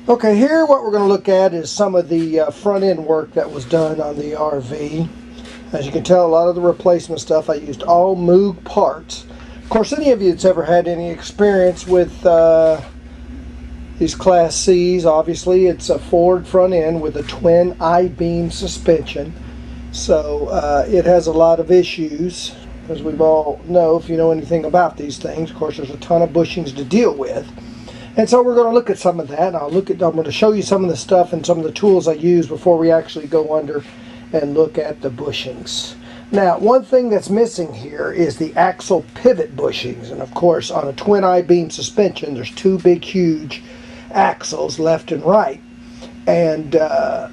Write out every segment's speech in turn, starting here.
Okay, here what we're going to look at is some of the front end work that was done on the RV. As you can tell, a lot of the replacement stuff I used all Moog parts. Of course, any of you that's ever had any experience with these Class C's, obviously it's a Ford front end with a twin I-beam suspension. So it has a lot of issues, as we all know if you know anything about these things. Of course, there's a ton of bushings to deal with. And so we're going to look at some of that. I'm going to show you some of the stuff and some of the tools I use before we actually go under and look at the bushings. Now, one thing that's missing here is the axle pivot bushings. And of course, on a twin I-beam suspension, there's two big, huge axles, left and right. And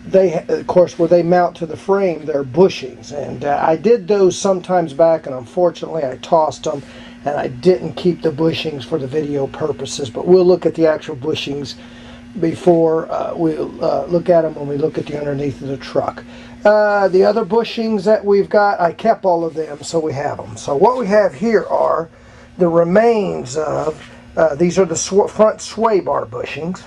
they, of course, where they mount to the frame, they're bushings. And I did those sometimes back, and unfortunately, I tossed them. And I didn't keep the bushings for the video purposes, but we'll look at the actual bushings before we'll look at them when we look at the underneath of the truck. The other bushings that we've got, I kept all of them, so we have them. So what we have here are the remains of, these are the front sway bar bushings.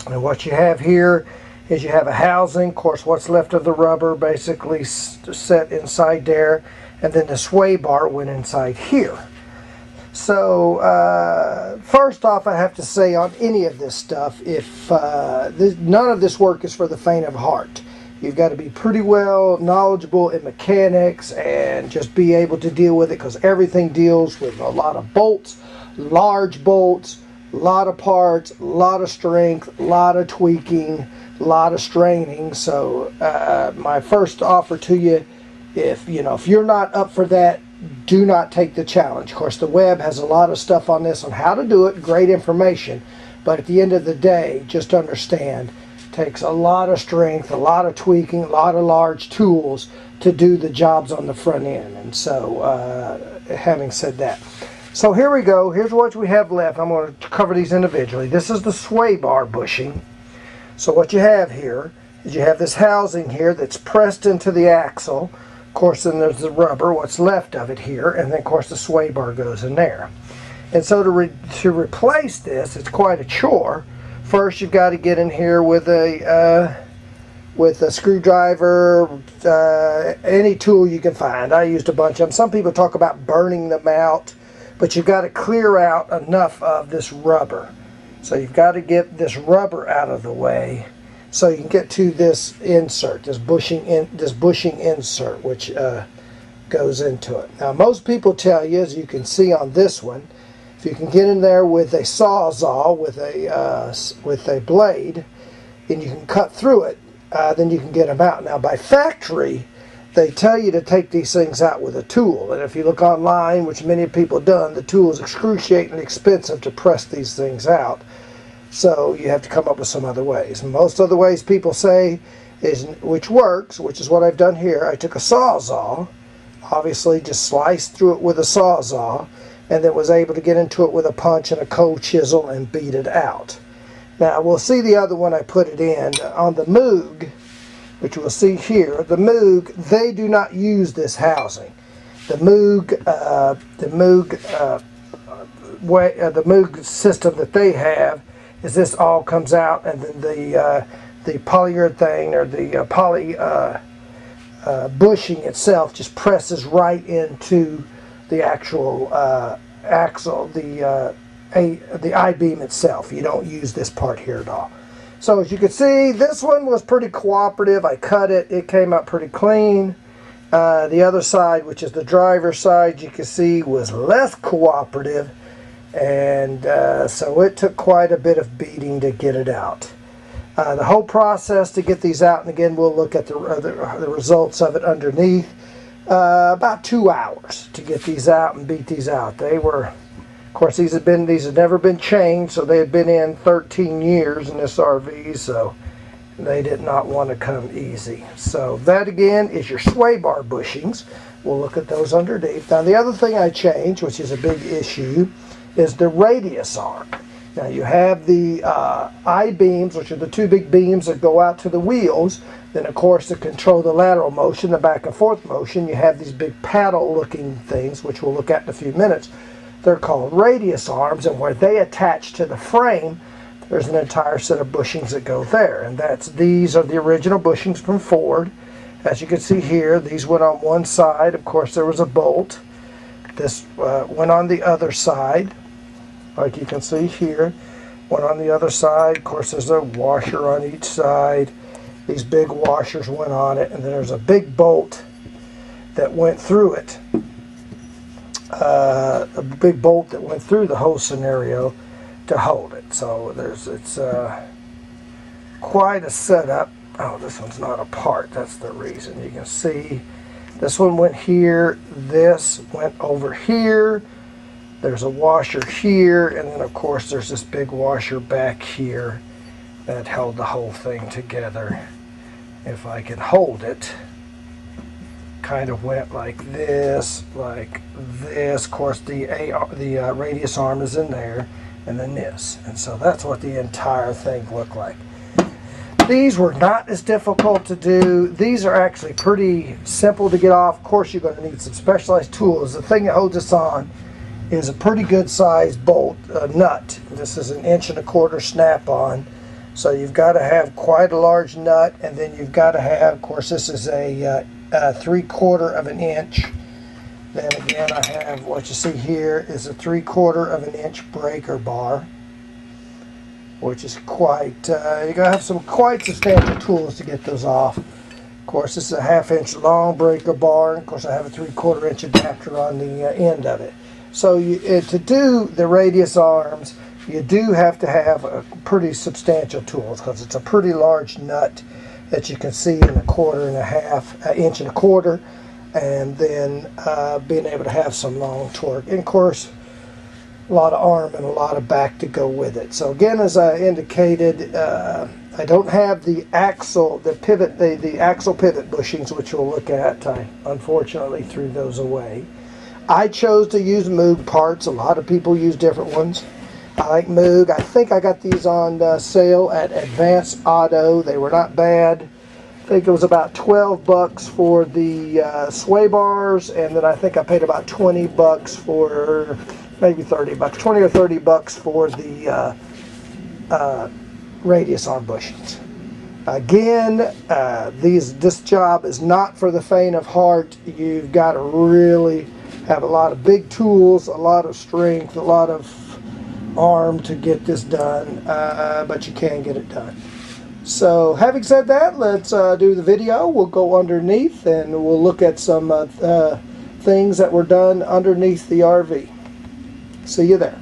And what you have here is you have a housing, of course what's left of the rubber basically set inside there, and then the sway bar went inside here. So first off, I have to say on any of this stuff, if none of this work is for the faint of heart. You've got to be pretty well knowledgeable in mechanics and just be able to deal with it, because everything deals with a lot of bolts, large bolts, a lot of parts, a lot of strength, a lot of tweaking, a lot of straining. So my first offer to you, if you're not up for that, do not take the challenge. Of course, the web has a lot of stuff on this on how to do it, great information, but at the end of the day, just understand, it takes a lot of strength, a lot of tweaking, a lot of large tools to do the jobs on the front end. And so, having said that, so here we go. Here's what we have left. I'm going to cover these individually. This is the sway bar bushing. So what you have here is you have this housing here that's pressed into the axle. Of course, then there's the rubber, what's left of it here, and then of course the sway bar goes in there. And so to replace this, it's quite a chore. First, you've got to get in here with a screwdriver, any tool you can find. I used a bunch of them. Some people talk about burning them out, but you've got to clear out enough of this rubber. So you've got to get this rubber out of the way, so you can get to this insert, this bushing insert, which goes into it. Now, most people tell you, as you can see on this one, if you can get in there with a sawzall, with a blade, and you can cut through it, then you can get them out. Now, by factory, they tell you to take these things out with a tool. And if you look online, which many people have done, the tool is excruciatingly expensive to press these things out. So you have to come up with some other ways. Most other ways people say, which works, which is what I've done here. I took a sawzall, obviously just sliced through it with a sawzall, and then was able to get into it with a punch and a cold chisel and beat it out. Now we'll see the other one I put it in. On the Moog, which we'll see here, the Moog, they do not use this housing. The Moog system that they have is this all comes out, and then the polyurethane or the poly bushing itself just presses right into the actual axle, the I-beam itself. You don't use this part here at all. So as you can see, this one was pretty cooperative. I cut it, it came out pretty clean. The other side, which is the driver's side, you can see was less cooperative. And so it took quite a bit of beating to get it out. The whole process to get these out, and again we'll look at the results of it underneath, about 2 hours to get these out and beat these out. They were, of course, these had never been changed, so they had been in 13 years in this RV, so they did not want to come easy. So that again is your sway bar bushings. We'll look at those underneath. Now the other thing I changed, which is a big issue, is the radius arm. Now you have the I-beams, which are the two big beams that go out to the wheels. Then of course to control the lateral motion, the back and forth motion, you have these big paddle looking things, which we'll look at in a few minutes. They're called radius arms, and where they attach to the frame, there's an entire set of bushings that go there. And these are the original bushings from Ford. As you can see here, these went on one side. Of course, there was a bolt. This went on the other side, like you can see here. Went on the other side. Of course, there's a washer on each side. These big washers went on it, and then there's a big bolt that went through it. A big bolt that went through the whole scenario to hold it. So it's quite a setup. Oh, this one's not apart. That's the reason. You can see this one went here. This went over here. There's a washer here, and then of course there's this big washer back here that held the whole thing together. If I can hold it, kind of went like this, like this. Of course, the radius arm is in there, and then this, and so that's what the entire thing looked like. These were not as difficult to do. These are actually pretty simple to get off. Of course, you're going to need some specialized tools. The thing that holds this on is a pretty good sized bolt nut. This is an 1.25 inch snap-on. So you've got to have quite a large nut, and then you've got to have, of course, this is a 3/4 inch. Then again, I have what you see here is a 3/4 inch breaker bar, which is quite, you got to have some quite substantial tools to get those off. Of course, this is a 1/2 inch long breaker bar, and of course I have a 3/4 inch adapter on the end of it. So to do the radius arms, you do have to have a pretty substantial tools, because it's a pretty large nut that you can see in a 1.5 inch, and then being able to have some long torque, and of course a lot of arm and a lot of back to go with it. So again, as I indicated, I don't have the axle, the axle pivot bushings, which we'll look at. I unfortunately threw those away. I chose to use Moog parts. A lot of people use different ones. I like Moog. I think I got these on sale at Advance Auto. They were not bad. I think it was about 12 bucks for the sway bars, and then I think I paid about 20 bucks for, maybe 30 bucks, 20 or 30 bucks for the radius arm bushings. Again, this job is not for the faint of heart. You've got to really have a lot of big tools, a lot of strength, a lot of arm to get this done, but you can get it done. So having said that, let's do the video. We'll go underneath and we'll look at some things that were done underneath the RV. See you there.